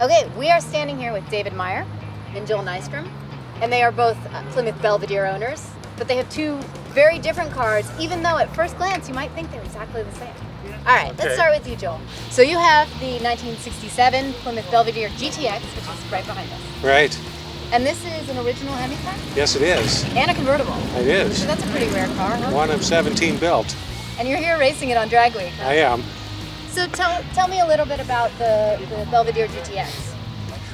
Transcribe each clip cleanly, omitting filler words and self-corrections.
Okay, we are standing here with David Meyer and Joel Nystrom, and they are both Plymouth Belvedere owners, but they have two very different cars, even though at first glance you might think they're exactly the same. All right, let's start with you, Joel. So you have the 1967 Plymouth Belvedere GTX, which is right behind us. Right. And this is an original Hemi car? Yes, it is. And a convertible. It is. So that's a pretty rare car, huh? One of 17 built. And you're here racing it on Drag Week, huh? I am. So tell me a little bit about the Belvedere GTX.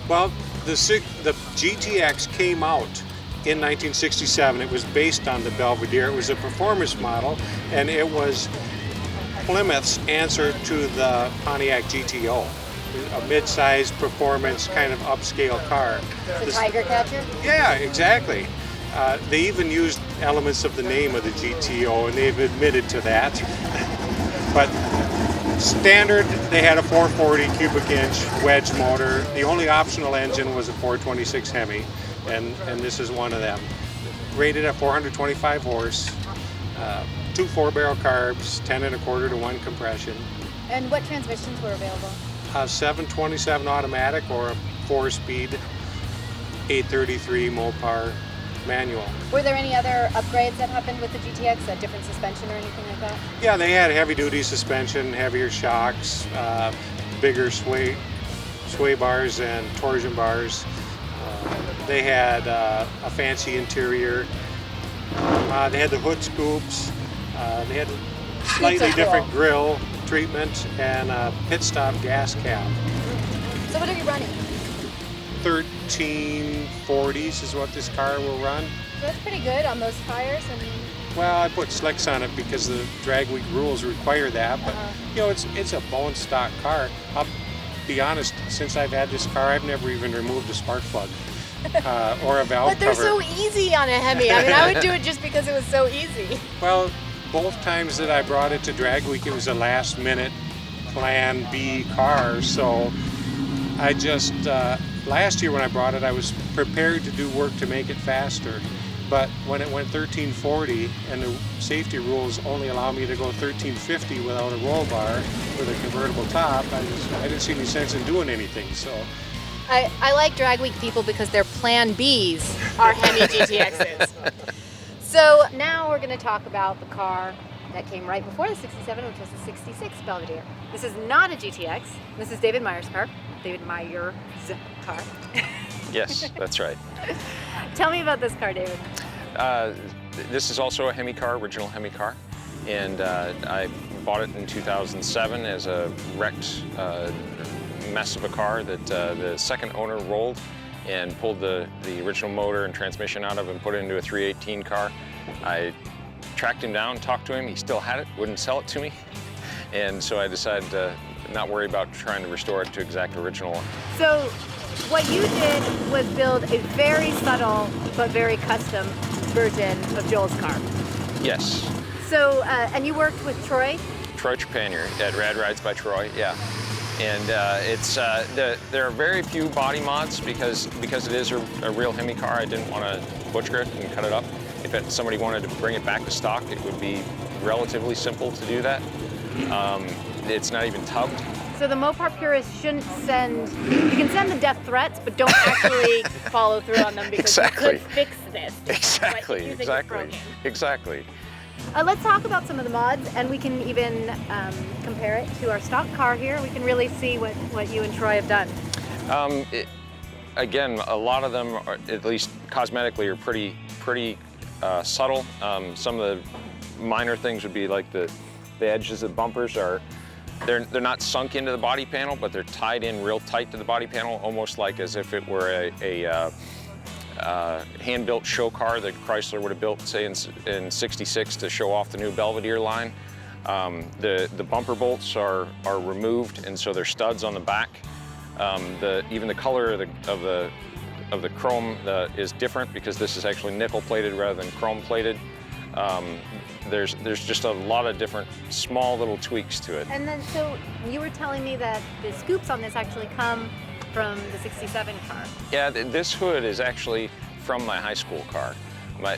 Well, the GTX came out in 1967. It was based on the Belvedere. It was a performance model, and it was Plymouth's answer to the Pontiac GTO, a mid-size performance kind of upscale car. The Tiger Catcher? Yeah, exactly. They even used elements of the name of the GTO, and they've admitted to that. But standard, they had a 440 cubic inch wedge motor. The only optional engine was a 426 Hemi, and this is one of them. Rated at 425 horse, two 4-barrel carbs, 10 1/4 to 1 compression. And what transmissions were available? 727 automatic or a 4-speed 833 Mopar manual. Were there any other upgrades that happened with the GTX, a different suspension or anything like that? Yeah, they had heavy-duty suspension, heavier shocks, bigger sway bars and torsion bars. They had a fancy interior. They had the hood scoops. They had a slightly different grill treatment and a pit stop gas cap. So what are you running? 1340s is what this car will run. So that's pretty good on those tires. Well, I put slicks on it because the Drag Week rules require that, but you know, it's a bone stock car. I'll be honest, since I've had this car, I've never even removed a spark plug or a valve But they're cover. so easy on a Hemi. I mean, I would do it just because it was so easy. Well, both times that I brought it to Drag Week, it was a last-minute Plan B car, so I just last year when I brought it, I was prepared to do work to make it faster. But when it went 1340 and the safety rules only allow me to go 1350 without a roll bar with a convertible top, I didn't see any sense in doing anything. So I like Drag Week people because their Plan Bs are Hemi GTXs. So now we're going to talk about the car that came right before the 67, which was the 66 Belvedere. This is not a GTX. This is David Meyer's car. David Meyer's car. Yes, that's right. Tell me about this car, David. This is also a Hemi car, original Hemi car, and I bought it in 2007 as a wrecked mess of a car that the second owner rolled and pulled the original motor and transmission out of and put it into a 318 car. I tracked him down, talked to him, he still had it, wouldn't sell it to me, and so I decided to not worry about trying to restore it to exact original. So what you did was build a very subtle but very custom version of Joel's car. Yes. So, and you worked with Troy? Troy Trepanier at Rad Rides by Troy, yeah. And there are very few body mods because it is a real Hemi car. I didn't want to butcher it and cut it up. If somebody wanted to bring it back to stock, it would be relatively simple to do that. It's not even tubbed. So the Mopar purists shouldn't send, you can send the death threats, but don't actually follow through on them because you could fix this. Exactly. Let's talk about some of the mods, and we can even compare it to our stock car here. We can really see what you and Troy have done. Again, a lot of them, are, at least cosmetically, are pretty subtle. Some of the minor things would be like the edges of the bumpers are, they're not sunk into the body panel, but they're tied in real tight to the body panel, almost like as if it were a hand-built show car that Chrysler would have built, say, in '66 to show off the new Belvedere line. The bumper bolts are removed, and so they're studs on the back. Even the color of the chrome is different because this is actually nickel-plated rather than chrome-plated. There's just a lot of different small little tweaks to it. And then, so you were telling me that the scoops on this actually come from the '67 car. Yeah, this hood is actually from my high school car.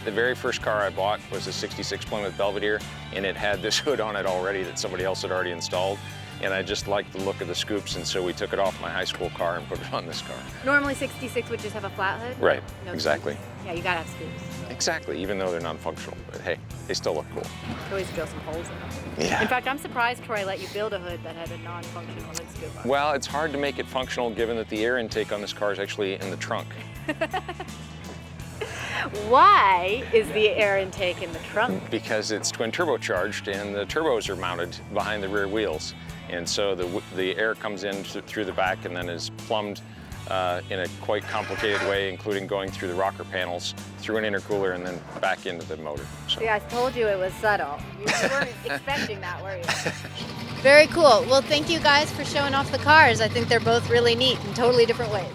The very first car I bought was a '66 Plymouth Belvedere, and it had this hood on it already that somebody else had already installed. and I just liked the look of the scoops, and so we took it off my high school car and put it on this car. Normally 66 would just have a flat hood? Right, No exactly. scoops. Yeah, you gotta have scoops. Exactly, even though they're non-functional, but hey, they still look cool. You can always drill some holes in them. Yeah. In fact, I'm surprised Troy let you buid a hood that had a non-functional hood scoop on it. Well, it's hard to make it functional given that the air intake on this car is actually in the trunk. Why is the air intake in the trunk? Because it's twin turbocharged and the turbos are mounted behind the rear wheels. And so the air comes in through the back and then is plumbed in a quite complicated way, including going through the rocker panels, through an intercooler, and then back into the motor. So. See, I told you it was subtle. You weren't expecting that, were you? Very cool. Well, thank you guys for showing off the cars. I think they're both really neat in totally different ways.